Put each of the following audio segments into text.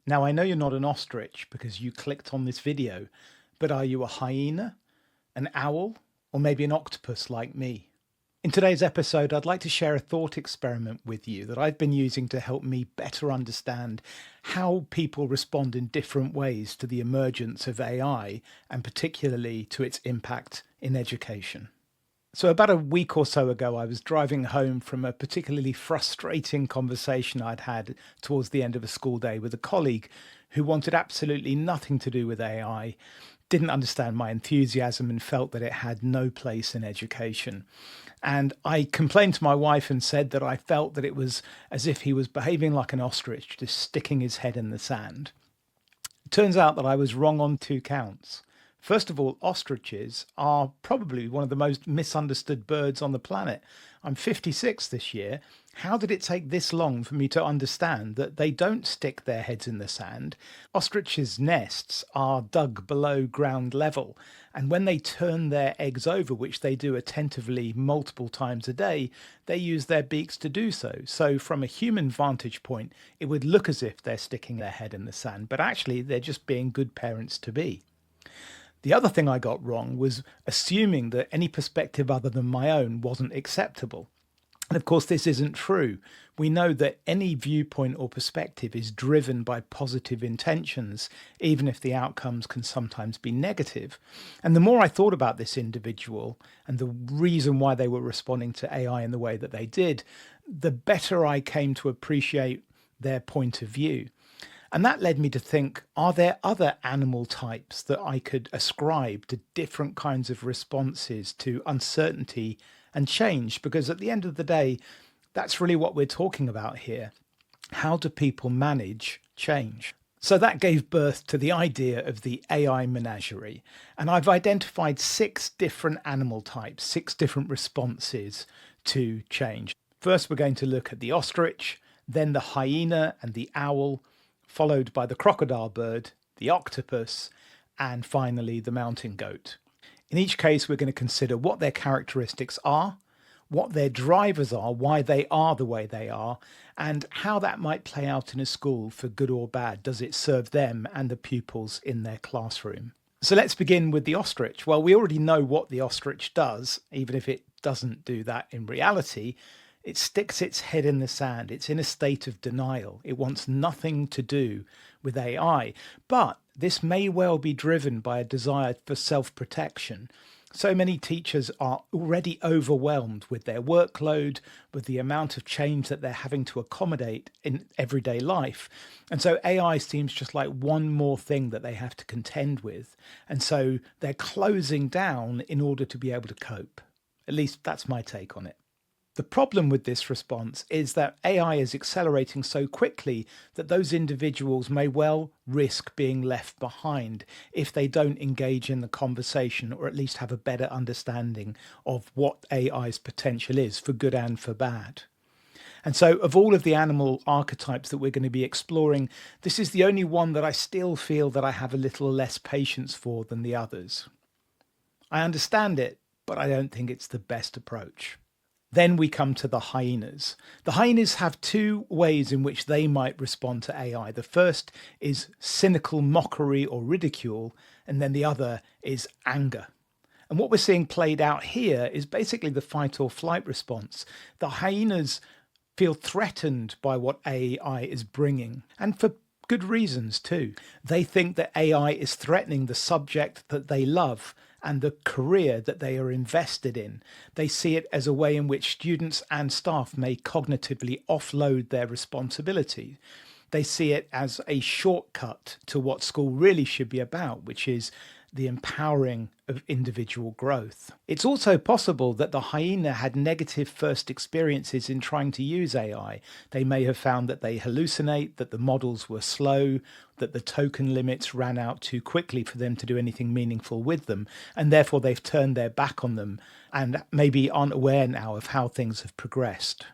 Now, I know you're not an ostrich because you clicked on this video, but are you a hyena, an owl, or maybe an octopus like me? In today's episode, I'd like to share a thought experiment with you that I've been using to help me better understand how people respond in different ways to the emergence of AI, and particularly to its impact in education. So about a week or so ago, I was driving home from a particularly frustrating conversation I'd had towards the end of a school day with a colleague who wanted absolutely nothing to do with AI, didn't understand my enthusiasm and felt that it had no place in education. And I complained to my wife and said that I felt that it was as if he was behaving like an ostrich, just sticking his head in the sand. It turns out that I was wrong on two counts. First of all, ostriches are probably one of the most misunderstood birds on the planet. I'm 56 this year. How did it take this long for me to understand that they don't stick their heads in the sand? Ostriches' nests are dug below ground level, and when they turn their eggs over, which they do attentively multiple times a day, they use their beaks to do so. So from a human vantage point, it would look as if they're sticking their head in the sand, but actually they're just being good parents to be. The other thing I got wrong was assuming that any perspective other than my own wasn't acceptable. And of course, this isn't true. We know that any viewpoint or perspective is driven by positive intentions, even if the outcomes can sometimes be negative. And the more I thought about this individual and the reason why they were responding to AI in the way that they did, the better I came to appreciate their point of view. And that led me to think, are there other animal types that I could ascribe to different kinds of responses to uncertainty and change? Because at the end of the day, that's really what we're talking about here. How do people manage change? So that gave birth to the idea of the AI menagerie. And I've identified 6 different animal types, 6 different responses to change. First, we're going to look at the ostrich, then the hyena and the owl, followed by the crocodile bird, the octopus, and finally the mountain goat. In each case, we're going to consider what their characteristics are, what their drivers are, why they are the way they are, and how that might play out in a school for good or bad. Does it serve them and the pupils in their classroom? So let's begin with the ostrich. Well, we already know what the ostrich does, even if it doesn't do that in reality. It sticks its head in the sand. It's in a state of denial. It wants nothing to do with AI. But this may well be driven by a desire for self-protection. So many teachers are already overwhelmed with their workload, with the amount of change that they're having to accommodate in everyday life. And so AI seems just like one more thing that they have to contend with. And so they're closing down in order to be able to cope. At least that's my take on it. The problem with this response is that AI is accelerating so quickly that those individuals may well risk being left behind if they don't engage in the conversation or at least have a better understanding of what AI's potential is for good and for bad. And so of all of the animal archetypes that we're going to be exploring, this is the only one that I still feel that I have a little less patience for than the others. I understand it, but I don't think it's the best approach. Then we come to the hyenas. The hyenas have 2 ways in which they might respond to AI. The first is cynical mockery or ridicule, and then the other is anger. And what we're seeing played out here is basically the fight or flight response. The hyenas feel threatened by what AI is bringing, and for good reasons too. They think that AI is threatening the subject that they love and the career that they are invested in. They see it as a way in which students and staff may cognitively offload their responsibility. They see it as a shortcut to what school really should be about, which is the empowering of individual growth. It's also possible that the hyena had negative first experiences in trying to use AI. They may have found that they hallucinate, that the models were slow, that the token limits ran out too quickly for them to do anything meaningful with them, and therefore they've turned their back on them and maybe aren't aware now of how things have progressed.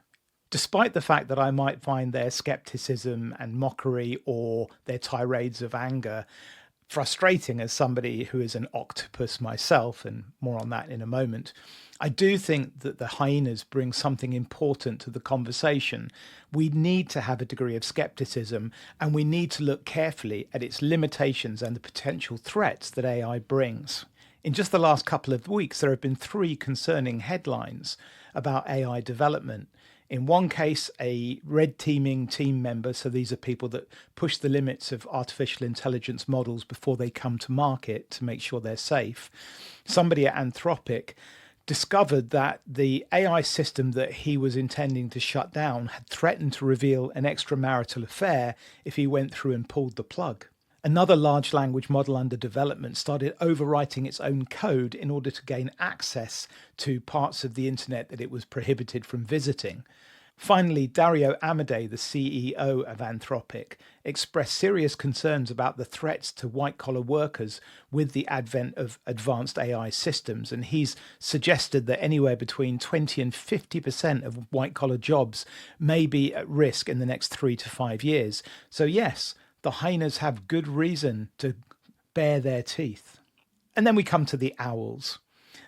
Despite the fact that I might find their skepticism and mockery or their tirades of anger frustrating as somebody who is an octopus myself, and more on that in a moment, I do think that the hyenas bring something important to the conversation. We need to have a degree of skepticism, and we need to look carefully at its limitations and the potential threats that AI brings. In just the last couple of weeks, there have been 3 concerning headlines about AI development. In one case, a red teaming team member, so these are people that push the limits of artificial intelligence models before they come to market to make sure they're safe. Somebody at Anthropic discovered that the AI system that he was intending to shut down had threatened to reveal an extramarital affair if he went through and pulled the plug. Another large language model under development started overwriting its own code in order to gain access to parts of the internet that it was prohibited from visiting. Finally, Dario Amodei, the CEO of Anthropic, expressed serious concerns about the threats to white-collar workers with the advent of advanced AI systems, and he's suggested that anywhere between 20 and 50% of white-collar jobs may be at risk in the next 3 to 5 years. So yes, the hyenas have good reason to bare their teeth. And then we come to the owls.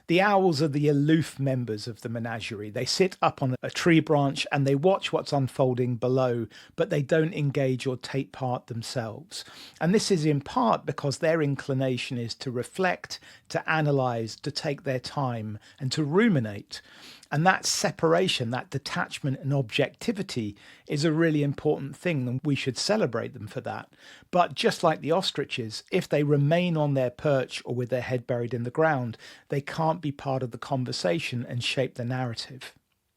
The owls are the aloof members of the menagerie. They sit up on a tree branch and they watch what's unfolding below, but they don't engage or take part themselves. And this is in part because their inclination is to reflect, to analyse, to take their time and to ruminate. And that separation, that detachment and objectivity is a really important thing, and we should celebrate them for that. But just like the ostriches, if they remain on their perch or with their head buried in the ground, they can't be part of the conversation and shape the narrative.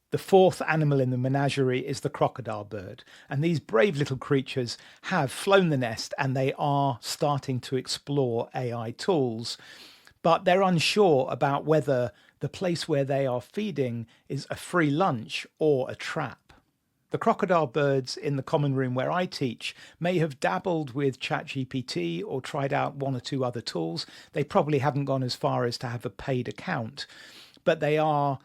The 4th animal in the menagerie is the crocodile bird. And these brave little creatures have flown the nest and they are starting to explore AI tools. But they're unsure about whether the place where they are feeding is a free lunch or a trap. The crocodile birds in the common room where I teach may have dabbled with ChatGPT or tried out 1 or 2 other tools. They probably haven't gone as far as to have a paid account, but they are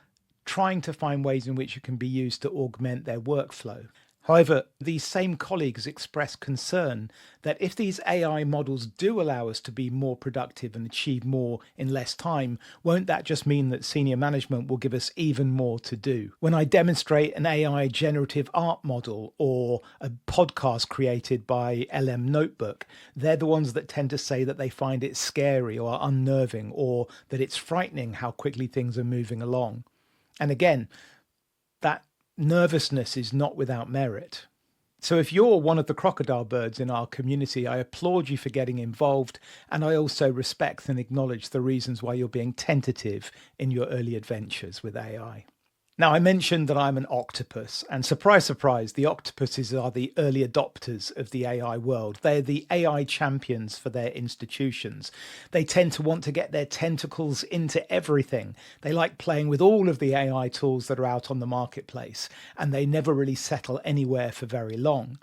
trying to find ways in which it can be used to augment their workflow. However, these same colleagues express concern that if these AI models do allow us to be more productive and achieve more in less time, won't that just mean that senior management will give us even more to do? When I demonstrate an AI generative art model or a podcast created by LM Notebook, they're the ones that tend to say that they find it scary or unnerving, or that it's frightening how quickly things are moving along. And again, that nervousness is not without merit. So if you're one of the crocodile birds in our community, I applaud you for getting involved, and I also respect and acknowledge the reasons why you're being tentative in your early adventures with AI. Now, I mentioned that I'm an octopus, and surprise, surprise, the octopuses are the early adopters of the AI world. They're the AI champions for their institutions. They tend to want to get their tentacles into everything. They like playing with all of the AI tools that are out on the marketplace, and they never really settle anywhere for very long.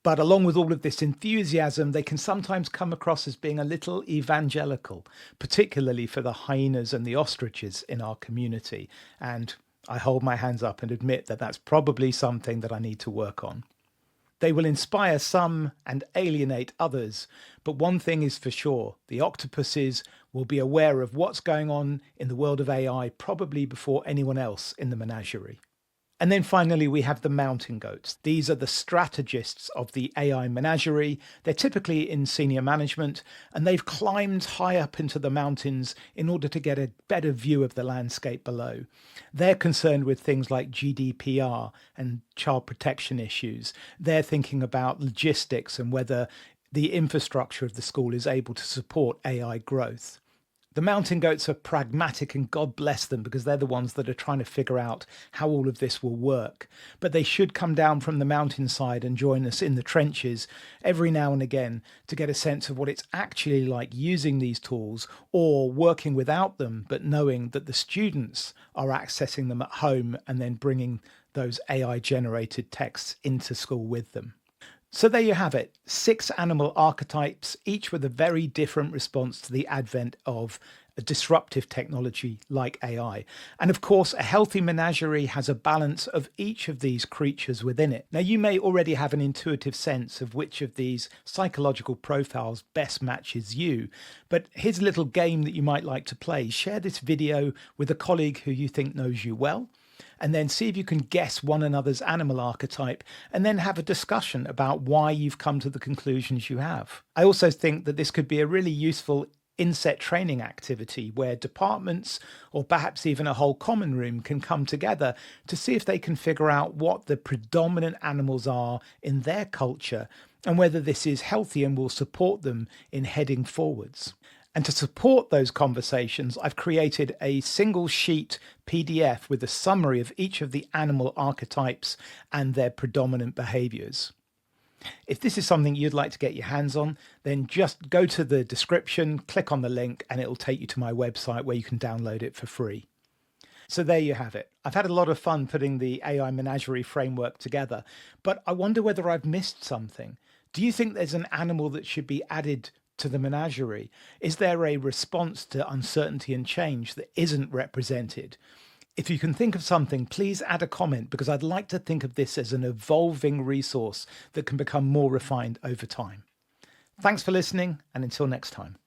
But along with all of this enthusiasm, they can sometimes come across as being a little evangelical, particularly for the hyenas and the ostriches in our community. And I hold my hands up and admit that that's probably something that I need to work on. They will inspire some and alienate others, but one thing is for sure, the octopuses will be aware of what's going on in the world of AI probably before anyone else in the menagerie. And then finally, we have the mountain goats. These are the strategists of the AI menagerie. They're typically in senior management, and they've climbed high up into the mountains in order to get a better view of the landscape below. They're concerned with things like GDPR and child protection issues. They're thinking about logistics and whether the infrastructure of the school is able to support AI growth. The mountain goats are pragmatic, and God bless them, because they're the ones that are trying to figure out how all of this will work. But they should come down from the mountainside and join us in the trenches every now and again to get a sense of what it's actually like using these tools, or working without them, but knowing that the students are accessing them at home and then bringing those AI generated texts into school with them. So there you have it, 6 animal archetypes, each with a very different response to the advent of a disruptive technology like AI. And of course, a healthy menagerie has a balance of each of these creatures within it. Now, you may already have an intuitive sense of which of these psychological profiles best matches you, but here's a little game that you might like to play. Share this video with a colleague who you think knows you well, and then see if you can guess one another's animal archetype, and then have a discussion about why you've come to the conclusions you have. I also think that this could be a really useful inset training activity where departments, or perhaps even a whole common room, can come together to see if they can figure out what the predominant animals are in their culture and whether this is healthy and will support them in heading forwards. And to support those conversations, I've created a single sheet PDF with a summary of each of the animal archetypes and their predominant behaviors. If this is something you'd like to get your hands on, then just go to the description, click on the link, and it'll take you to my website where you can download it for free. So there you have it. I've had a lot of fun putting the AI Menagerie framework together, but I wonder whether I've missed something. Do you think there's an animal that should be added to the menagerie? Is there a response to uncertainty and change that isn't represented? If you can think of something, please add a comment, because I'd like to think of this as an evolving resource that can become more refined over time. Thanks for listening, and until next time.